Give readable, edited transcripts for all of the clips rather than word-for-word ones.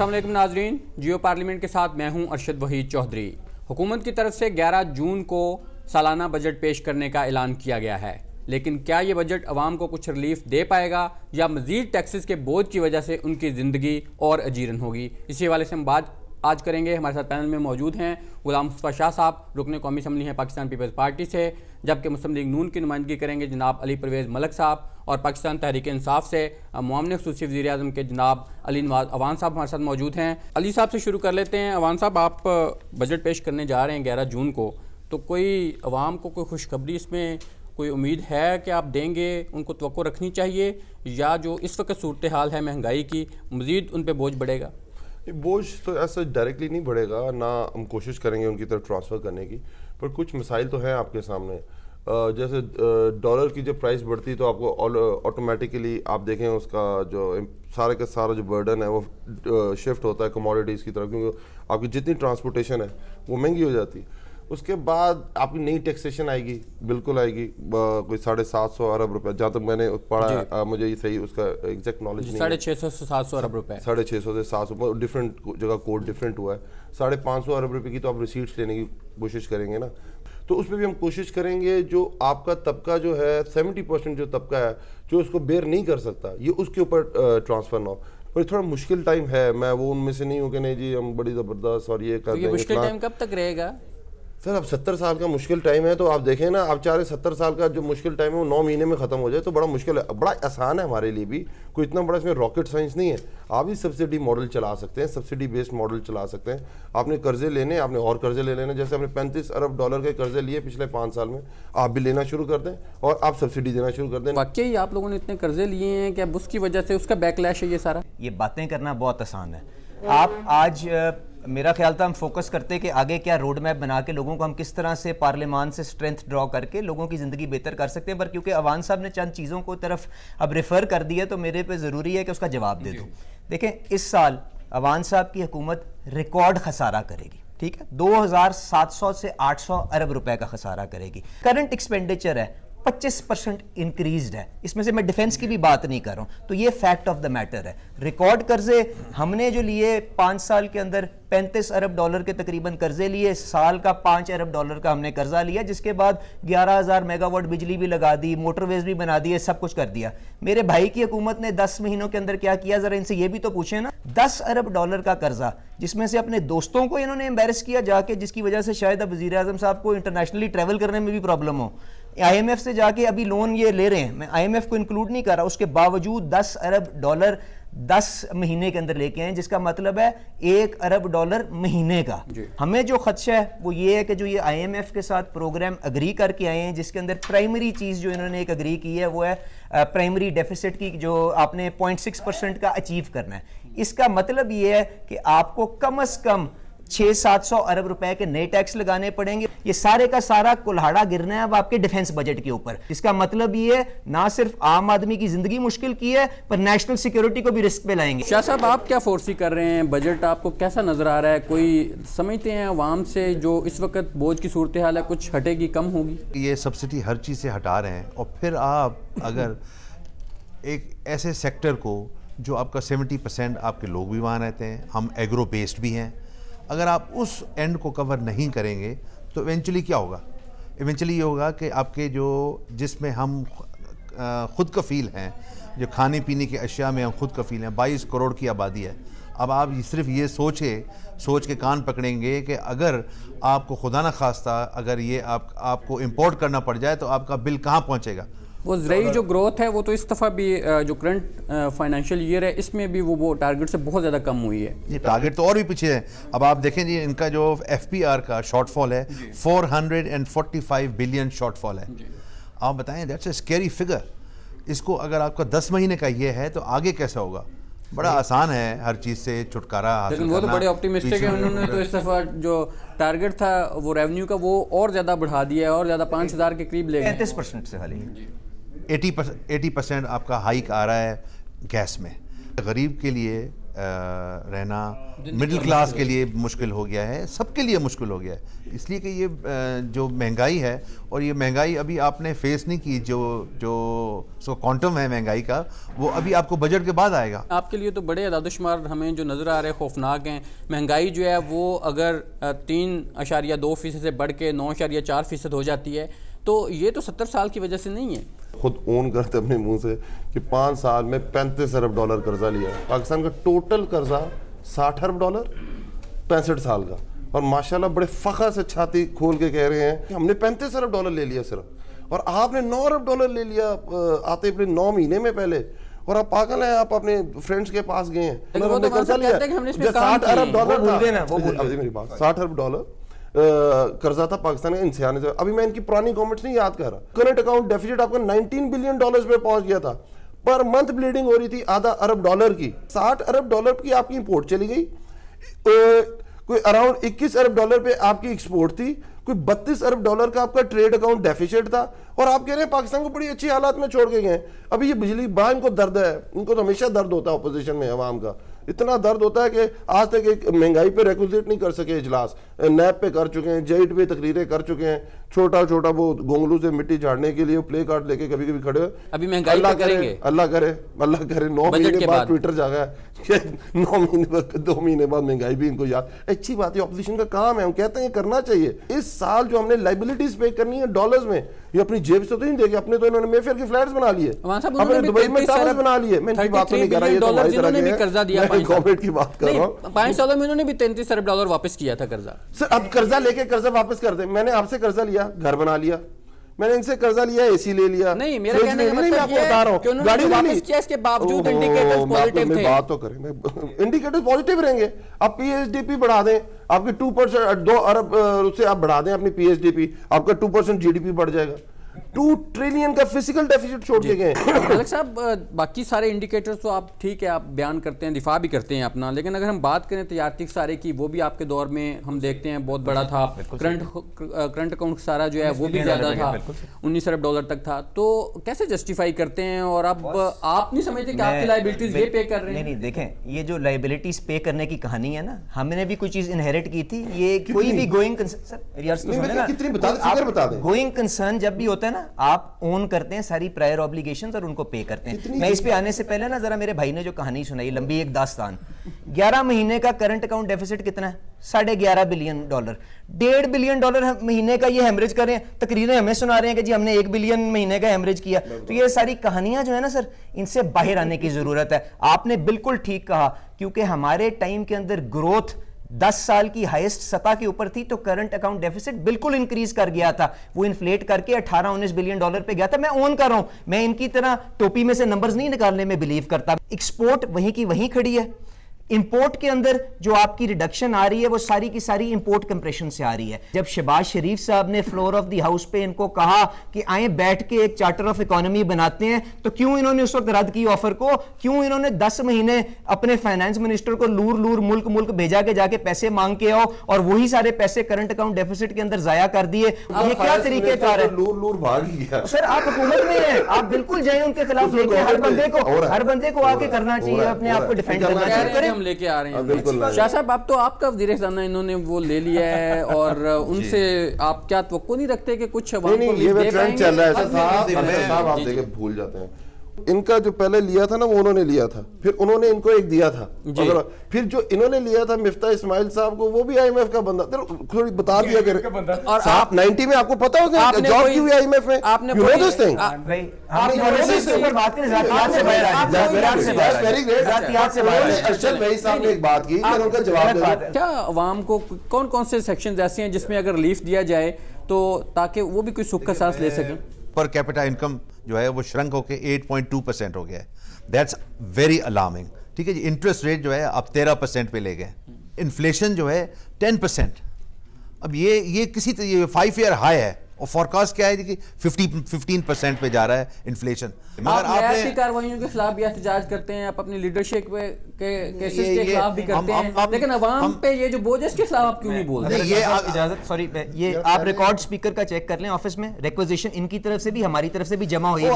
अस्सलाम वालेकुम नाजरीन, जियो पार्लियामेंट के साथ मैं हूं अरशद वहीद चौधरी। हुकूमत की तरफ से 11 जून को सालाना बजट पेश करने का ऐलान किया गया है, लेकिन क्या ये बजट अवाम को कुछ रिलीफ दे पाएगा या मज़ीद टैक्सेस के बोझ की वजह से उनकी ज़िंदगी और अजीरन होगी? इसी हवाले से हम बात आज करेंगे। हमारे साथ पैनल में मौजूद हैं गुलाम मुस्तफ़ा शाह साहब, रुकन कौमी असम्बली हैं पाकिस्तान पीपल्स पार्टी से, जबकि मुस्लिम लीग नून की नुमाइंदगी करेंगे जनाब अली परवेज़ मलक साहब, और पाकिस्तान तहरीक इंसाफ से मुआवन ख़ुसूसी वज़ीर-ए-आज़म के जनाब अली नवाज़ अवान साहब हमारे साथ मौजूद हैं। अली साहब से शुरू कर लेते हैं। अवान साहब, आप बजट पेश करने जा रहे हैं 11 जून को, तो कोई अवाम को कोई खुशखबरी इसमें कोई उम्मीद है कि आप देंगे? उनको तवक्को रखनी चाहिए या जो इस वक्त सूरत हाल है महंगाई की, मज़ीद उन पर बोझ बढ़ेगा? बोझ तो ऐसा डायरेक्टली नहीं बढ़ेगा, ना हम कोशिश करेंगे उनकी तरफ ट्रांसफ़र करने की, पर कुछ मसाइल तो हैं आपके सामने। जैसे डॉलर की जब प्राइस बढ़ती तो आपको ऑटोमेटिकली आप देखें उसका जो सारे का सारा जो बर्डन है वो शिफ्ट होता है कमोडिटीज़ की तरफ, क्योंकि आपकी जितनी ट्रांसपोर्टेशन है वो महंगी हो जाती है। उसके बाद आपकी नई टैक्सेशन आएगी, बिल्कुल आएगी, कोई 750 अरब रुपए, जहाँ तक मैंने पढ़ा, मुझे ये सही उसका एग्जैक्ट नॉलेज नहीं है। 650 से 700 अरब रुपए, 650 से 700, डिफरेंट जगह कोड डिफरेंट हुआ है। 550 अरब रुपए की तो आप रिसीट्स लेने की कोशिश करेंगे ना, तो उस पर भी हम कोशिश करेंगे जो आपका तबका जो है 70% जो तबका है जो उसको बेयर नहीं कर सकता, ये उसके ऊपर ट्रांसफर ना हो। पर थोड़ा मुश्किल टाइम है, मैं वो उनमें से नहीं हूँ कि नहीं जी हम बड़ी ज़बरदस्त और ये कर देंगे। मुश्किल टाइम कब तक रहेगा सर? अब 70 साल का मुश्किल टाइम है, तो आप देखें ना, आप चाह रहे 70 साल का जो मुश्किल टाइम है वो 9 महीने में ख़त्म हो जाए, तो बड़ा मुश्किल है। बड़ा आसान है हमारे लिए भी, कोई इतना बड़ा इसमें रॉकेट साइंस नहीं है। आप भी सब्सिडी मॉडल चला सकते हैं, सब्सिडी बेस्ड मॉडल चला सकते हैं। आपने कर्जे लेने, आपने और कर्जे ले लेने, जैसे आपने 35 अरब डॉलर के कर्जे लिए पिछले 5 साल में, आप भी लेना शुरू कर दें और आप सब्सिडी देना शुरू कर दें। वाकई आप लोगों ने इतने कर्जे लिए हैं कि अब उसकी वजह से उसका बैकलैश है ये सारा? ये बातें करना बहुत आसान है। आप आज मेरा ख्याल था हम फोकस करते कि आगे क्या रोड मैप बना के लोगों को हम किस तरह से पार्लियामान से स्ट्रेंथ ड्रॉ करके लोगों की ज़िंदगी बेहतर कर सकते हैं, पर क्योंकि अवान साहब ने चंद चीज़ों को तरफ अब रेफ़र कर दिया तो मेरे पे ज़रूरी है कि उसका जवाब दे दूँ। देखें, इस साल अवान साहब की हुकूमत रिकॉर्ड खसारा करेगी, ठीक है, 2700 से 800 अरब रुपए का खसारा करेगी। करंट एक्सपेंडिचर है 25% इंक्रीज्ड है, इसमें से मैं डिफेंस की भी बात नहीं कर रहा हूं, तो ये फैक्ट ऑफ द मैटर है। रिकॉर्ड कर्जे हमने जो लिए 5 साल के अंदर 35 अरब डॉलर के तकरीबन कर्जे लिए, साल का 5 अरब डॉलर का हमने कर्जा लिया, जिसके बाद 11,000 मेगावाट बिजली भी लगा दी, मोटरवेज भी बना दिए, सब कुछ कर दिया। मेरे भाई की हुकूमत ने 10 महीनों के अंदर क्या किया, जरा इनसे ये भी तो पूछे ना। 10 अरब डॉलर का कर्जा, जिसमें से अपने दोस्तों को इन्होंने एम्बेरस किया जाके, जिसकी वजह से शायद अब वज़ीर-ए-आज़म साहब को इंटरनेशनली ट्रैवल करने में भी प्रॉब्लम हो। IMF से जाके अभी लोन ये ले रहे हैं, मैं IMF को इंक्लूड नहीं कर रहा, उसके बावजूद 10 अरब डॉलर 10 महीने के अंदर लेके आए, जिसका मतलब है 1 अरब डॉलर महीने का। हमें जो खदशा है वो ये है कि जो ये IMF के साथ प्रोग्राम अग्री करके आए हैं, जिसके अंदर प्राइमरी चीज़ जो इन्होंने एक अग्री की है वो है प्राइमरी डेफिसिट की, जो आपने 0.6% का अचीव करना है। इसका मतलब ये है कि आपको कम से कम 600-700 अरब रुपए के नए टैक्स लगाने पड़ेंगे। ये सारे का सारा कुल्हाड़ा गिरना है अब आपके डिफेंस बजट के ऊपर। इसका मतलब ये है ना सिर्फ आम आदमी की जिंदगी मुश्किल की है, पर नेशनल सिक्योरिटी को भी रिस्क पे लाएंगे। शाह साहब, आप क्या फोर्सी कर रहे हैं? बजट आपको कैसा नजर आ रहा है? कोई समझते हैं अवाम से जो इस वक्त बोझ की सूरत हाल है कुछ हटेगी, कम होगी? ये सब्सिडी हर चीज़ से हटा रहे हैं, और फिर आप अगर एक ऐसे सेक्टर को जो आपका 70% आपके लोग भी वहाँ रहते हैं, हम एग्रो बेस्ड भी हैं, अगर आप उस एंड को कवर नहीं करेंगे तो इवेंचुअली क्या होगा? इवेंचुअली ये होगा कि आपके जो जिसमें हम खुद कफ़ील हैं, जो खाने पीने की अशिया में हम खुद कफ़ील हैं, 22 करोड़ की आबादी है। अब आप सिर्फ ये सोच के कान पकड़ेंगे कि अगर आपको खुदा न खास्ता अगर ये आपको इम्पोर्ट करना पड़ जाए तो आपका बिल कहाँ पहुँचेगा? वो ज़रूरी जो ग्रोथ है वो तो इस दफ़ा भी जो करंट फाइनेंशियल ईयर है इसमें भी वो टारगेट से बहुत ज़्यादा कम हुई है। ये टारगेट तो और भी पीछे है। अब आप देखें जी, इनका जो FPR का शॉर्टफॉल है 445 बिलियन शॉर्टफॉल है। आप बताएं, दैट्स अ स्कैरी फिगर। इसको अगर आपका 10 महीने का ये है तो आगे कैसा होगा? बड़ा आसान है हर चीज़ से छुटकारा हासिल करना। लेकिन वो तो बड़े ऑप्टिमिस्टिक है, उन्होंने तो इस दफ़ा जो टारगेट था वो रेवेन्यू का वो और ज़्यादा बढ़ा दिया है और ज़्यादा 5,000 के करीब ले गए। 35% से खाली 80% आपका हाइक आ रहा है गैस में। गरीब के लिए रहना मिडिल क्लास के लिए मुश्किल हो गया है, सबके लिए मुश्किल हो गया है। इसलिए कि ये जो महंगाई है, और ये महंगाई अभी आपने फेस नहीं की, जो क्वांटम है महंगाई का, वो अभी आपको बजट के बाद आएगा। आपके लिए तो बड़े अदादुशुमार हमें जो नज़र आ रहे हैं खौफनाक हैं। महंगाई जो है वो अगर 3.2% से बढ़ के 9.4% हो जाती है तो ये तो 70 साल की वजह से नहीं है। खुद ओन करते अपने मुंह से कि 5 साल में $35 अरब कर्जा लिया। पाकिस्तान का टोटल कर्जा $60 अरब 65 साल का, और माशाल्लाह बड़े फख्र से छाती खोल के कह रहे हैं कि हमने $35 अरब ले लिया सिर्फ, और आपने $9 अरब ले लिया आते अपने 9 महीने में पहले, और आप पागल हैं, आप अपने फ्रेंड्स के पास गए हैं। कर्जा लिया $60 अरब था, मेरी बात, $60 अरब कर्जा था पाकिस्तान का इंसानी से। अभी मैं इनकी पुरानी गवर्नमेंट नहीं याद कर रहा, करंट अकाउंट डेफिसिट आपका $19 बिलियन पे पहुंच गया था, पर मंथ ब्लीडिंग हो रही थी $0.5 अरब की। $60 अरब की आपकी इंपोर्ट चली गई, कोई अराउंड $21 अरब पे आपकी एक्सपोर्ट थी, कोई $32 अरब का आपका ट्रेड अकाउंट डेफिसिट था, और आप कह रहे हैं पाकिस्तान को बड़ी अच्छी हालात में छोड़ के गए। अभी ये बिजली बा इनको दर्द है, इनको तो हमेशा दर्द होता है अपोजिशन में अवाम का, इतना दर्द होता है कि आज तक एक महंगाई पे रेक्विजिट नहीं कर सके इजलास। नैब पे कर चुके हैं, जेट पे तकरीरें कर चुके हैं, छोटा छोटा वो गोंगलू से मिट्टी झाड़ने के लिए प्ले कार्ड लेके कभी कभी खड़े। अभी महंगाई पे करेंगे, अल्लाह करे 9 महीने बाद ट्विटर जागा 9 महीने बाद 2 महीने बाद महंगाई भी इनको याद। अच्छी बात है, ऑपोजिशन का काम है, हम कहते हैं करना चाहिए। इस साल जो हमने लाइबिलिटीज पे करनी है डॉलर्स में, ये अपनी जेब से तो नहीं देगी, अपने तो इन्होंने मेफेयर के फ्लैट्स बना लिए, अपने दुबई में टावर्स बना लिए। मैं इनकी बात नहीं कर रहा, ये तो हमारी तरह के कर्जा दिया, गवर्नमेंट की बात कर रहा हूँ। 5 सालों में इन्होंने भी $33 अरब वापस किया था कर्जा। सर अब कर्जा लेके कर्जा वापस कर दे। मैंने आपसे कर्जा लिया, घर बना लिया, मैंने इनसे कर्जा लिया, एसी ले लिया। नहीं, मेरा कहने का मतलब ये है कि उन्होंने वापस किया, इसके बावजूद इंडिकेटर्स पॉजिटिव थे। बात तो करें, इंडिकेटर्स पॉजिटिव रहेंगे। आप पीएचडीपी बढ़ा दें, आपके 2% 2 अरब उससे आप बढ़ा दें अपनी पीएचडीपी, आपका 2% जीडीपी बढ़ जाएगा। 2 ट्रिलियन का फिजिकल डेफिसिट छोड़ के गए। अलग साहब, बाकी सारे इंडिकेटर्स तो आप ठीक है, आप बयान करते हैं, दिफा भी करते हैं अपना, लेकिन अगर हम बात करें तजारती खसारे की, वो भी आपके दौर में हम देखते हैं बहुत बड़ा था। करंट अकाउंट खसारा जो है वो भी ज़्यादा था, $19 अरब तक था। तो कैसे जस्टिफाई करते हैं? और अब आप नहीं समझते कि आपकी लाइबिलिटीज ये पे कर रहे हैं? नहीं, देखें, ये जो लाइबिलिटीज पे करने की कहानी है ना, हमने भी कोई चीज इनहेरिट की थी। ये कोई भी गोइंग कंसर्न जब भी होता है ना, आप ओन करते हैं सारी प्रायर ऑब्लिगेशंस और उनको पे करते हैं। मैं इस पे आने से पहले ना जरा मेरे भाई ने जो कहानी सुनाई, लंबी एक दास्तान। 11 महीने का करंट अकाउंट डेफिसिट कितना है? $11.5 बिलियन। $1.5 बिलियन महीने का ये हेमरेज कर रहे हैं। तकरीरें हमें सुना रहे हैं कि जी हमने 1 बिलियन महीने का हेमरेज किया। तो ये सारी कहानियां जो है ना सर, इनसे बाहर आने की जरूरत है। आपने बिल्कुल ठीक कहा, क्योंकि हमारे टाइम के अंदर ग्रोथ 10 साल की हाईएस्ट सतह के ऊपर थी, तो करंट अकाउंट डेफिसिट बिल्कुल इंक्रीज कर गया था। वो इन्फ्लेट करके $18-19 बिलियन पे गया था। मैं ओन कर रहा हूं, मैं इनकी तरह टोपी में से नंबर्स नहीं निकालने में बिलीव करता। एक्सपोर्ट वहीं की वहीं खड़ी है। इंपोर्ट के अंदर जो आपकी रिडक्शन आ रही है, वो सारी की सारी इंपोर्ट कंप्रेशन से आ रही है। जब शहबाज शरीफ साहब ने फ्लोर ऑफ द हाउस पे इनको कहा कि आए बैठ के एक चार्टर ऑफ इकोनॉमी बनाते हैं, तो क्यों इन्होंने उस वक्त रद्द की ऑफर को? क्यों इन्होंने 10 महीने अपने फाइनेंस मिनिस्टर को लूर मुल्क भेजा के जाके पैसे मांग के आओ, और वही सारे पैसे करंट अकाउंट डेफिसिट के अंदर जाया कर दिए? ये क्या तरीकेकार है? लूर भाग गया। सर आप हुकूमत में हैं, आप बिल्कुल जाए उनके खिलाफ लेके। हर बंदे को आके करना चाहिए, अपने आप को डिफेंड करना चाहिए। लेके आ रहे हैं शाह साहब, आप तो आपका वज़ीर ख़ज़ाना इन्होंने वो ले लिया है, और उनसे आप क्या तवक्को नहीं रखते कि कुछ ये ट्रेंड चल रहा है साहब, आप देखे भूल जाते हैं। इनका जो पहले लिया था ना, वो उन्होंने लिया था, फिर उन्होंने इनको एक दिया था, फिर जो इन्होंने लिया था मिफ्ता इस्माइल साहब को, वो भी IMF का बंदा। थोड़ी बता दिया कर, और आप 90 में आपको पता होगा जॉब की हुई IMF में, आपने you know this thing. Arshad भाई साहब ने एक बात की, मैं उनका जवाब दे दूं। क्या अवाम को कौन कौन से सेक्शन ऐसे हैं जिसमें अगर रिलीफ दिया जाए तो ताकि वो भी कोई सुख का सांस ले सकें? पर कैपिटा इनकम जो है वो श्रंक होकर 8.2% हो गया है। That's very alarming. ठीक है जी। इंटरेस्ट रेट जो है आप 13% पे ले गए। इन्फ्लेशन जो है 10%। अब ये किसी ये 5 ईयर हाई है, और फोरकास्ट क्या है कि 15% पे जा रहा है इन्फ्लेशन। मगर आप ऐसी कार्रवाइयों के खिलाफ भी एहतजाज करते हैं, आप अपनी लीडरशिप के केसेस के खिलाफ भी करते हैं, लेकिन अवाम पे ये जो बोझ है इसके खिलाफ आप क्यों नहीं बोलते? ये इजाजत, सॉरी, ये आप रिकॉर्ड स्पीकर का चेक कर लें ऑफिस में। रिक्वेजिशन इनकी तरफ से भी हमारी तरफ से भी जमा हुई है।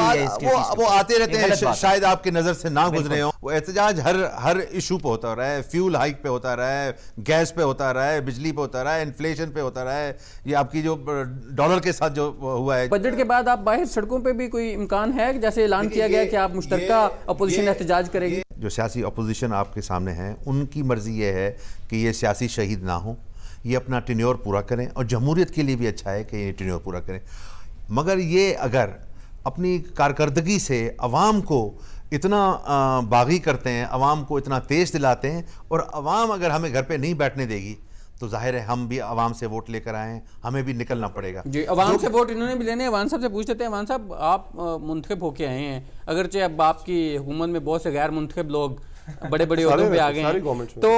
वो आते रहते हैं, शायद आपकी नजर से ना गुजरे हो। वो एहतजाज हर इशू पे होता रहा है, फ्यूल हाइक पे होता रहा है, गैस पे होता रहा है, बिजली पे होता रहा है, इन्फ्लेशन पे होता रहा है, ये आपकी जो डॉलर के साथ जो हुआ है। बजट के बाद आप बाहर सड़कों पे भी कोई इम्कान है, जैसे ऐलान किया गया कि आप मुश्तरका अपोजिशन एहतजाज करेगी? जो सियासी अपोजिशन आपके सामने है उनकी मर्जी ये है कि ये सियासी शहीद ना हो, ये अपना टेन्योर पूरा करें, और जमहूरियत के लिए भी अच्छा है कि ये टेन्योर पूरा करें। मगर ये अगर अपनी कारकर्दगी से अवाम को इतना बागी करते हैं, अवाम को इतना तेज दिलाते हैं, और अवाम अगर हमें घर पे नहीं बैठने देगी तो जाहिर है हम भी अवाम से वोट लेकर आए हैं, हमें भी निकलना पड़ेगा। जी, अवाम से वोट इन्होंने भी लेने। अवान साहब से पूछ लेते हैं, अवान साहब आप मुंतखब होके आए हैं, अगरचे अब आपकी हुकूमत में बहुत से गैर मुंतखब लोग बड़े बड़े ओहदों पे आ गए हैं, तो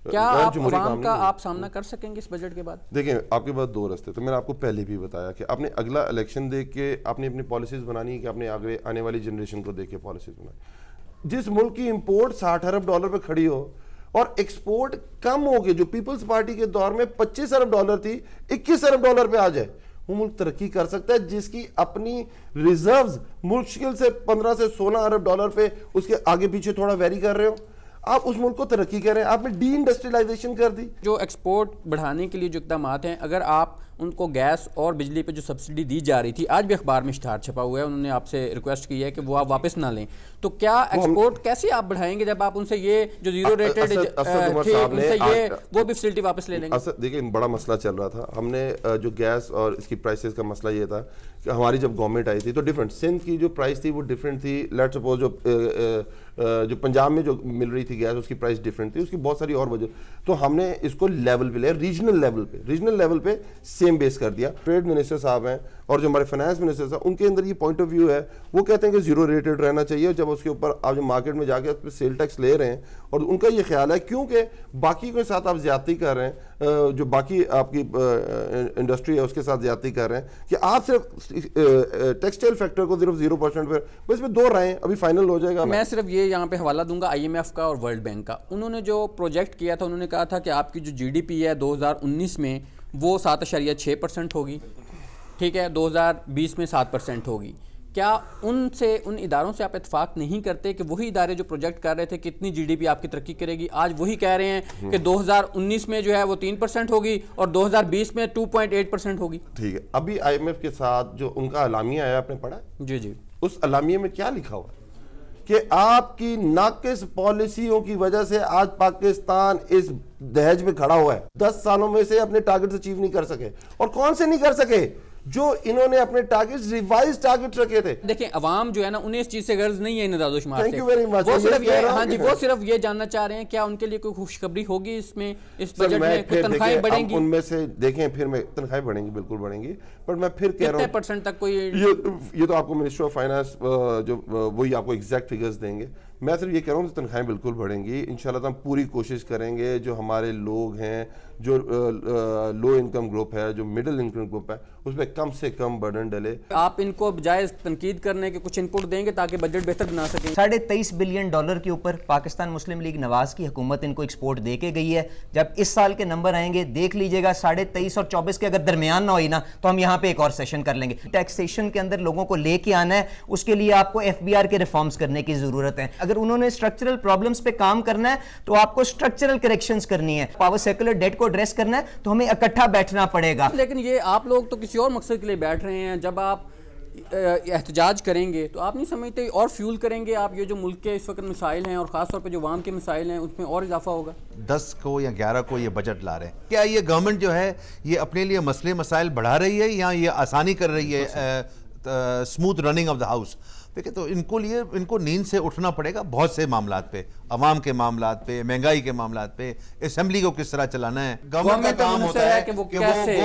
क्या आप अवाम का आप सामना कर सकेंगे इस बजट के बाद? देखिए, आपके पास दो रास्ते, तो मैंने आपको पहले भी बताया कि आपने अगला इलेक्शन देख के आपने अपनी पॉलिसीज बनानी है कि आपने आगे आने वाली जनरेशन को देख के पॉलिसीज बनानी। जिस मुल्क की इंपोर्ट 60 अरब डॉलर पे खड़ी हो और एक्सपोर्ट कम हो गई, जो पीपल्स पार्टी के दौर में 25 अरब डॉलर थी, 21 अरब डॉलर पे आ जाए, वो मुल्क तरक्की कर सकता है, जिसकी अपनी रिजर्व्स मुश्किल से 15 से 16 अरब डॉलर पे उसके आगे पीछे थोड़ा वेरी कर रहे हो। आप उस मुल्क को तरक्की करें, आपने डी इंडस्ट्रियलाइजेशन कर दी। जो एक्सपोर्ट बढ़ाने के लिए जो इक़दाम हैं, अगर आप उनको गैस और बिजली पे जो सब्सिडी दी जा रही थी, आज भी अखबार में इश्तिहार छपा हुआ है, उन्होंने आपसे रिक्वेस्ट की है कि वो आप वापस ना लें, तो क्या एक्सपोर्ट कैसे आप बढ़ाएंगे जब आप उनसे ये जो जीरो रेटेड ये वो भी फैसिलिटी वापस ले लेंगे? देखिए, बड़ा मसला चल रहा था, हमने जो गैस और इसकी प्राइसेस का मसला ये था कि हमारी जब गवर्नमेंट आई थी तो डिफरेंट सिंध की जो प्राइस थी वो डिफरेंट थी। लेट्स सपोज जो पंजाब में जो मिल रही थी गैस, उसकी प्राइस डिफरेंट थी, उसकी बहुत सारी और वजह, तो हमने इसको लेवल पे लिया, रीजनल लेवल पे सेम बेस कर दिया। ट्रेड मिनिस्टर साहब हैं और जो हमारे फाइनेंस मिनिस्टर साहब, उनके अंदर ये पॉइंट ऑफ व्यू है, वो कहते हैं कि जीरो रेटेड रहना चाहिए, जब उसके ऊपर आप जो मार्केट में जाके उस पर सेल टैक्स ले रहे हैं, और उनका ये ख्याल है क्योंकि बाकी के साथ आप ज्यादती कर रहे हैं, जो बाकी आपकी इंडस्ट्री है उसके साथ ज्यादती कर रहे हैं, कि आप सिर्फ टेक्सटाइल फैक्टर को सिर्फ 0% पर, बस में दो राय अभी फाइनल हो जाएगा। मैं सिर्फ ये यहाँ पे हवाला दूंगा IMF का और वर्ल्ड बैंक का। उन्होंने जो प्रोजेक्ट किया था, उन्होंने कहा था कि आपकी जो GDP है 2019 में वो 7.6% होगी, ठीक है, 2020 में 7% होगी। क्या उन इदारों से आप इत्तेफाक नहीं करते कि वही इदारे जो प्रोजेक्ट कर रहे थे कितनी GDP आपकी तरक्की करेगी, आज वही कह रहे हैं कि 2019 में जो है वो 3% होगी और 2020 में 2.8% होगी? ठीक है, अभी IMF के साथ जो उनका अलामिया आया, आपने पढ़ा? जी जी। उस अलामिया में क्या लिखा हुआ कि आपकी नाकिस पॉलिसियों की वजह से आज पाकिस्तान इस दहेज में खड़ा हुआ है। 10 सालों में से अपने टारगेट्स अचीव नहीं कर सके, और कौन से नहीं कर सके? जो इन्होंने अपने टारगेट्स रिवाइज टारगेट रखे थे। देखिए, अवाम जो है ना, उन्हें इस चीज से गर्ज नहीं है इन दादोशुमार से। Thank you very much. वो सिर्फ ये, हाँ जी, वो सिर्फ ये जानना चाह रहे हैं क्या उनके लिए कोई खुशखबरी होगी इसमें, इस बजट में तनख्वाहें बढ़ेंगी? उनमें से देखें, फिर मैं तनख्वाहें बढ़ेंगी, बिल्कुल बढ़ेंगी, पर मैं फिर कह रहा हूं % तक कोई ये तो आपको मिनिस्टर ऑफ फाइनेंस जो वही आपको एग्जैक्ट फिगर्स देंगे। मैं सिर्फ ये कह रहा हूँ तनख्वाहें बिल्कुल बढ़ेंगी इंशाल्लाह। तो हम पूरी कोशिश करेंगे, जो हमारे लोग हैं, जो लो इनकम ग्रुप है, जो मिडिल इनकम ग्रुप है, उस पर कम से कम बर्डन डले। आप इनको बजाय तनकीद करने के कुछ इनपुट देंगे ताकि बजट बेहतर बना सकें। $23.5 बिलियन के ऊपर पाकिस्तान मुस्लिम लीग नवाज की हुकूमत इनको एक्सपोर्ट दे के गई है। जब इस साल के नंबर आएंगे देख लीजिएगा, 23.5 और 24 के अगर दरमियान ना हुई ना तो हम यहाँ पे एक और सेशन कर लेंगे। टैक्सेशन के अंदर लोगों को लेके आना है, उसके लिए आपको FBR के रिफॉर्म्स करने की जरूरत है। अगर उन्होंने स्ट्रक्चरल प्रॉब्लम्स पे काम करना है तो आपको स्ट्रक्चरल करेक्शंस करनी है। पावर सेक्युलर डेट को एड्रेस करना है तो हमें इकट्ठा बैठना पड़ेगा। लेकिन ये आप लोग तो किसी और मकसद के लिए बैठ रहे हैं। जब आप एहतजाज करेंगे तो आप नहीं समझते और फ्यूल करेंगे आप ये जो मुल्क के इस वक्त मिसाइल हैं और ख़ासतौर पे जो वाम के मिसाइल हैं उसमें और इजाफा होगा। 10 को या 11 को ये बजट ला रहे हैं, क्या ये गवर्नमेंट जो है ये अपने लिए मसले मसाइल बढ़ा रही है या ये आसानी कर रही है smooth running of the house? देखिए, तो इनको नींद से उठना पड़ेगा बहुत से मामलात पे, अवाम के मामलात पे, महंगाई के मामलात पे, असेंबली को किस तरह चलाना है। गवर्नमेंट का काम होता है कि वो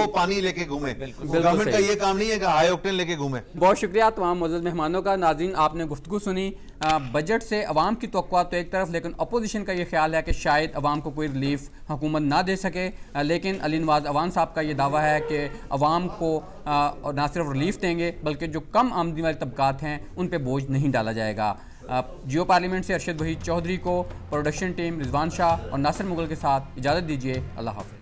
पानी लेके घूमे, गवर्नमेंट का ये काम नहीं है कि हाई ऑक्टेन लेके घूमे। बहुत शुक्रिया तमाम मौजूद मेहमानों का। नाज़रीन, आपने गुफ्तगू सुनी। बजट से अवाम की तवक्कुआत तो एक तरफ, लेकिन अपोजिशन का ये ख्याल है कि शायद अवाम को कोई रिलीफ हुकूमत ना दे सके, लेकिन अली नवाज अवान साहब का ये दावा है कि अवाम को ना सिर्फ रिलीफ देंगे बल्कि जो कम आमदनी वाले तबकात हैं उन पर बोझ नहीं डाला जाएगा। जियो पार्लियामेंट से अरशद वहीद चौधरी को, प्रोडक्शन टीम रिजवान शाह और नासिर मुगल के साथ इजाज़त दीजिए। अल्लाह हाफ़िज़।